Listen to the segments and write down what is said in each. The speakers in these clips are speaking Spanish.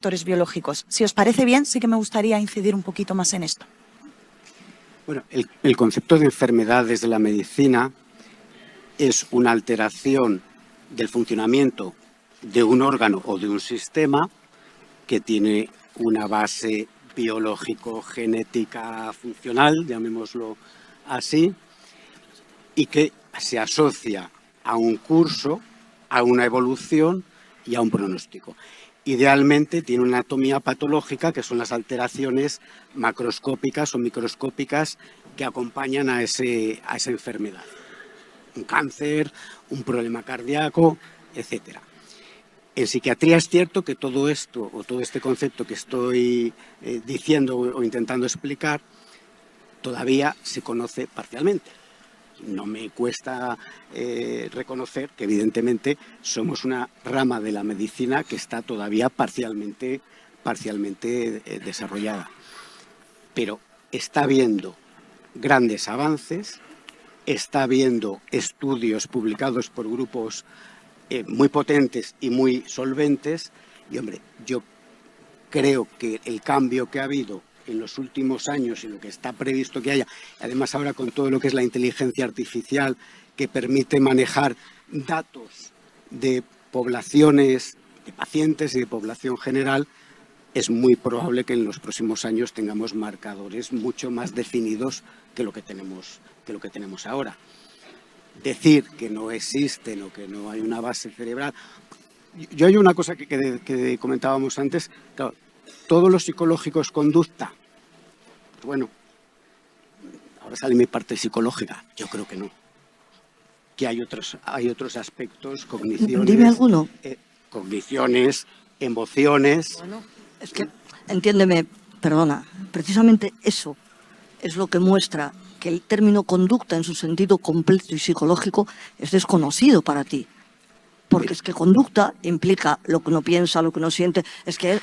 factores biológicos. Si os parece bien, sí que me gustaría incidir un poquito más en esto. Bueno, el concepto de enfermedad desde la medicina es una alteración del funcionamiento de un órgano o de un sistema que tiene una base biológico, genética, funcional, llamémoslo así, y que se asocia a un curso, a una evolución y a un pronóstico. Idealmente tiene una anatomía patológica, que son las alteraciones macroscópicas o microscópicas que acompañan a esa enfermedad. Un cáncer, un problema cardíaco, etcétera. En psiquiatría es cierto que todo esto, o todo este concepto que estoy diciendo o intentando explicar, todavía se conoce parcialmente. No me cuesta reconocer que, evidentemente, somos una rama de la medicina que está todavía parcialmente desarrollada. Pero está habiendo grandes avances, está habiendo estudios publicados por grupos muy potentes y muy solventes, y hombre, yo creo que el cambio que ha habido en los últimos años y lo que está previsto que haya, además ahora con todo lo que es la inteligencia artificial que permite manejar datos de poblaciones, de pacientes y de población general, es muy probable que en los próximos años tengamos marcadores mucho más definidos que lo que tenemos ahora. Decir que no existen o que no hay una base cerebral. Yo hay una cosa que comentábamos antes, claro, todos los psicológicos conducta. Bueno, ahora sale mi parte psicológica, yo creo que no. Que hay otros aspectos, cogniciones. Dime alguno. Cogniciones, emociones. Bueno, es que, entiéndeme, perdona, precisamente eso es lo que muestra que el término conducta en su sentido completo y psicológico es desconocido para ti. Porque es que conducta implica lo que uno piensa, lo que uno siente. Es que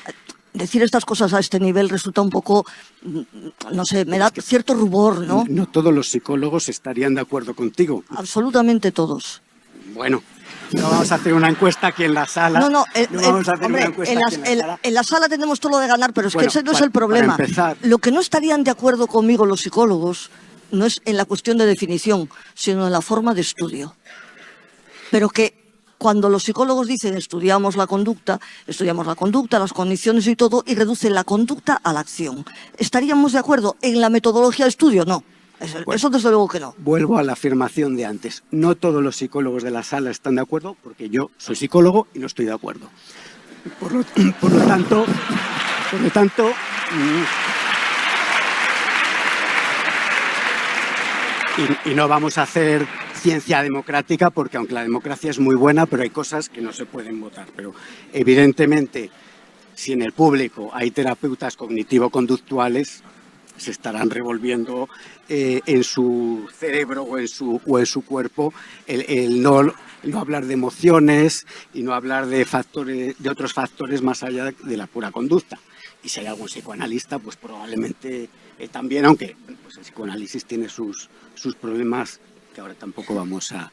decir estas cosas a este nivel resulta un poco, no sé, me da cierto rubor, ¿no? No todos los psicólogos estarían de acuerdo contigo. Absolutamente todos. Bueno, no vamos a hacer una encuesta aquí en la sala. En la sala tenemos todo lo de ganar, pero es que ese no es el problema. Lo que no estarían de acuerdo conmigo los psicólogos no es en la cuestión de definición, sino en la forma de estudio. Pero que cuando los psicólogos dicen estudiamos la conducta, las condiciones y todo, y reducen la conducta a la acción. ¿Estaríamos de acuerdo en la metodología de estudio? No. Eso desde luego que no. Vuelvo a la afirmación de antes. No todos los psicólogos de la sala están de acuerdo, porque yo soy psicólogo y no estoy de acuerdo. Por lo tanto, y no vamos a hacer ciencia democrática, porque aunque la democracia es muy buena, pero hay cosas que no se pueden votar. Pero evidentemente, si en el público hay terapeutas cognitivo-conductuales, se estarán revolviendo en su cerebro o en su cuerpo el no hablar de emociones y no hablar de otros factores más allá de la pura conducta. Y si hay algún psicoanalista, pues probablemente también, aunque pues el psicoanálisis tiene sus problemas que ahora tampoco vamos a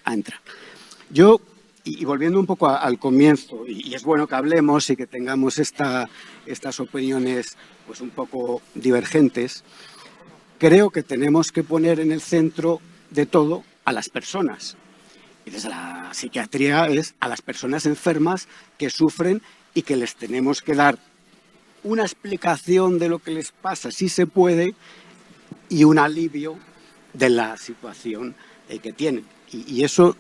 entrar. Yo, y volviendo un poco al comienzo, y es bueno que hablemos y que tengamos estas opiniones pues un poco divergentes, creo que tenemos que poner en el centro de todo a las personas. Y desde la psiquiatría es a las personas enfermas que sufren y que les tenemos que dar una explicación de lo que les pasa, si se puede, y un alivio de la situación que tienen. Y eso,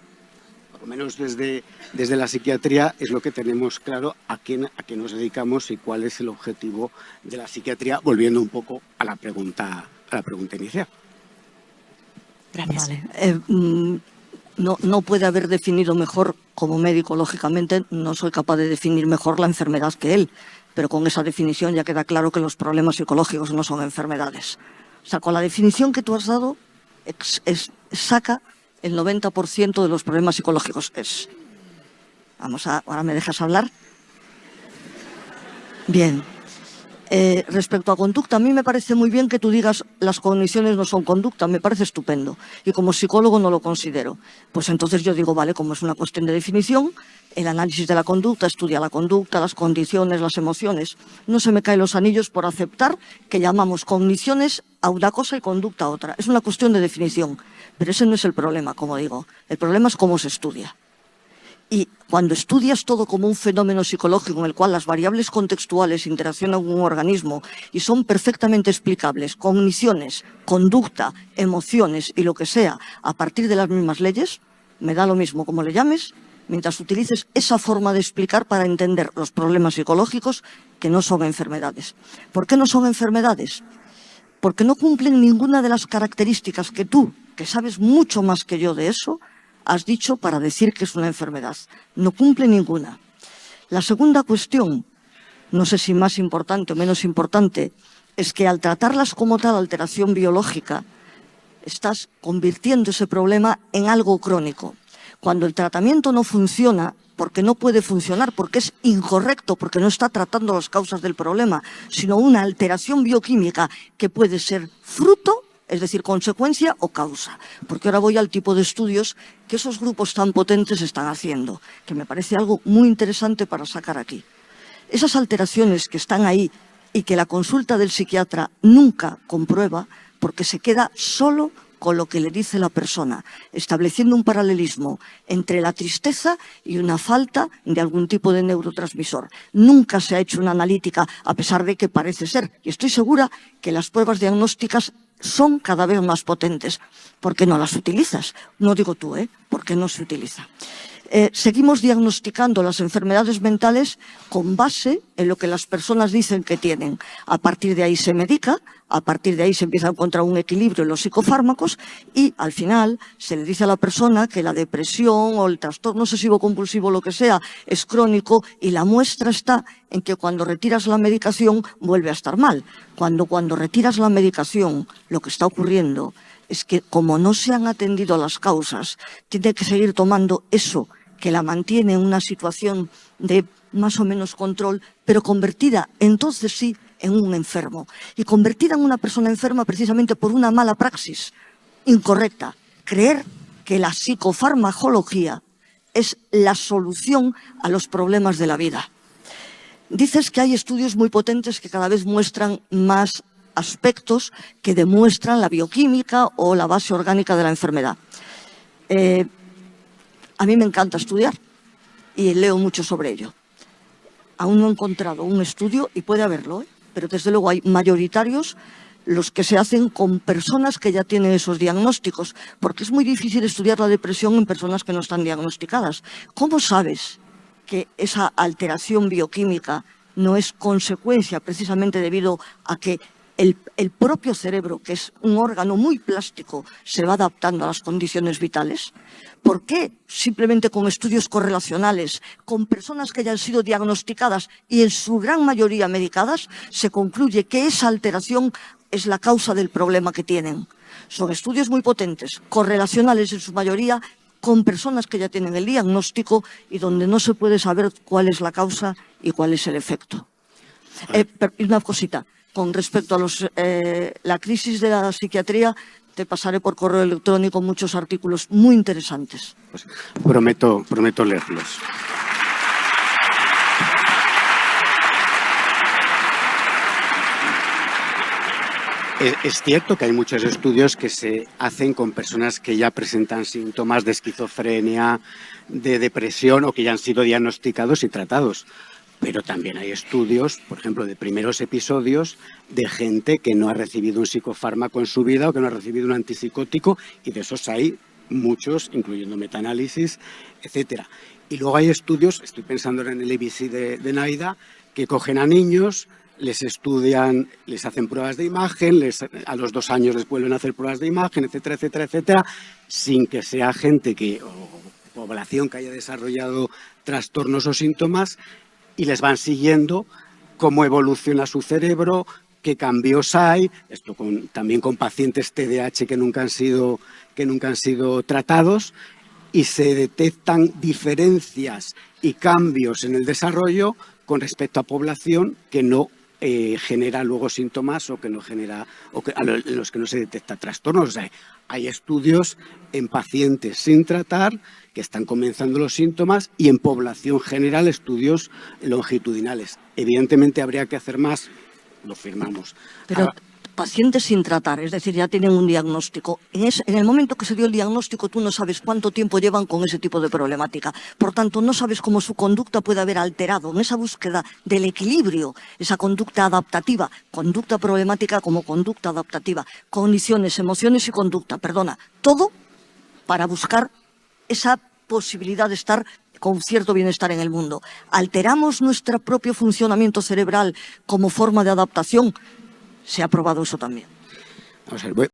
por lo menos desde la psiquiatría, es lo que tenemos claro a qué nos dedicamos y cuál es el objetivo de la psiquiatría, volviendo un poco a la pregunta inicial. Gracias. Vale. No puede haber definido mejor, como médico, lógicamente, no soy capaz de definir mejor la enfermedad que él, pero con esa definición ya queda claro que los problemas psicológicos no son enfermedades. O sea, con la definición que tú has dado, saca el 90% de los problemas psicológicos. Ahora me dejas hablar. Bien. Respecto a conducta, a mí me parece muy bien que tú digas las cogniciones no son conducta, me parece estupendo. Y como psicólogo no lo considero. Pues entonces yo digo, vale, como es una cuestión de definición, el análisis de la conducta estudia la conducta, las condiciones, las emociones. No se me caen los anillos por aceptar que llamamos cogniciones a una cosa y conducta a otra. Es una cuestión de definición, pero ese no es el problema, como digo. El problema es cómo se estudia. Y cuando estudias todo como un fenómeno psicológico en el cual las variables contextuales interaccionan con un organismo y son perfectamente explicables, cogniciones, conducta, emociones y lo que sea, a partir de las mismas leyes, me da lo mismo como le llames, mientras utilices esa forma de explicar para entender los problemas psicológicos que no son enfermedades. ¿Por qué no son enfermedades? Porque no cumplen ninguna de las características que tú, que sabes mucho más que yo de eso, has dicho para decir que es una enfermedad. No cumple ninguna. La segunda cuestión, no sé si más importante o menos importante, es que al tratarlas como tal alteración biológica, estás convirtiendo ese problema en algo crónico. Cuando el tratamiento no funciona, porque no puede funcionar, porque es incorrecto, porque no está tratando las causas del problema, sino una alteración bioquímica que puede ser fruto, es decir, consecuencia o causa. Porque ahora voy al tipo de estudios que esos grupos tan potentes están haciendo, que me parece algo muy interesante para sacar aquí. Esas alteraciones que están ahí y que la consulta del psiquiatra nunca comprueba, porque se queda solo con lo que le dice la persona, estableciendo un paralelismo entre la tristeza y una falta de algún tipo de neurotransmisor. Nunca se ha hecho una analítica, a pesar de que parece ser, y estoy segura que las pruebas diagnósticas son cada vez más potentes. ¿Por qué no las utilizas? No digo tú, ¿por qué no se utiliza? Seguimos diagnosticando las enfermedades mentales con base en lo que las personas dicen que tienen. A partir de ahí se medica, a partir de ahí se empieza a encontrar un equilibrio en los psicofármacos y al final se le dice a la persona que la depresión o el trastorno obsesivo compulsivo, lo que sea, es crónico y la muestra está en que cuando retiras la medicación vuelve a estar mal. Cuando retiras la medicación, lo que está ocurriendo es que como no se han atendido las causas, tiene que seguir tomando eso que la mantiene en una situación de más o menos control, pero convertida entonces sí en un enfermo. Y convertida en una persona enferma precisamente por una mala praxis incorrecta. Creer que la psicofarmacología es la solución a los problemas de la vida. Dices que hay estudios muy potentes que cada vez muestran más aspectos que demuestran la bioquímica o la base orgánica de la enfermedad. A mí me encanta estudiar y leo mucho sobre ello. Aún no he encontrado un estudio, y puede haberlo, pero desde luego hay mayoritarios los que se hacen con personas que ya tienen esos diagnósticos, porque es muy difícil estudiar la depresión en personas que no están diagnosticadas. ¿Cómo sabes que esa alteración bioquímica no es consecuencia precisamente debido a que el propio cerebro, que es un órgano muy plástico, se va adaptando a las condiciones vitales? ¿Por qué simplemente con estudios correlacionales, con personas que ya han sido diagnosticadas y en su gran mayoría medicadas, se concluye que esa alteración es la causa del problema que tienen? Son estudios muy potentes, correlacionales en su mayoría, con personas que ya tienen el diagnóstico y donde no se puede saber cuál es la causa y cuál es el efecto. Una cosita. Con respecto a la crisis de la psiquiatría, te pasaré por correo electrónico muchos artículos muy interesantes. Pues prometo leerlos. Es cierto que hay muchos estudios que se hacen con personas que ya presentan síntomas de esquizofrenia, de depresión o que ya han sido diagnosticados y tratados. Pero también hay estudios, por ejemplo, de primeros episodios de gente que no ha recibido un psicofármaco en su vida o que no ha recibido un antipsicótico, y de esos hay muchos, incluyendo metaanálisis, etcétera. Y luego hay estudios, estoy pensando en el ABC de Naida, que cogen a niños, les estudian, les hacen pruebas de imagen, a los 2 años les vuelven a hacer pruebas de imagen, etcétera, etcétera, etcétera, sin que sea gente o población que haya desarrollado trastornos o síntomas, y les van siguiendo cómo evoluciona su cerebro, qué cambios hay, esto también con pacientes TDAH que nunca han sido tratados, y se detectan diferencias y cambios en el desarrollo con respecto a población que no genera luego síntomas o que no genera, en los que no se detecta trastornos. O sea, hay estudios en pacientes sin tratar que están comenzando los síntomas y en población general estudios longitudinales. Evidentemente habría que hacer más, lo firmamos. Pero pacientes sin tratar, es decir, ya tienen un diagnóstico. En el momento que se dio el diagnóstico, tú no sabes cuánto tiempo llevan con ese tipo de problemática. Por tanto, no sabes cómo su conducta puede haber alterado en esa búsqueda del equilibrio, esa conducta adaptativa, conducta problemática como conducta adaptativa, cogniciones, emociones y conducta, todo para buscar esa posibilidad de estar con cierto bienestar en el mundo. ¿Alteramos nuestro propio funcionamiento cerebral como forma de adaptación? Se ha probado eso también. Vamos a ver,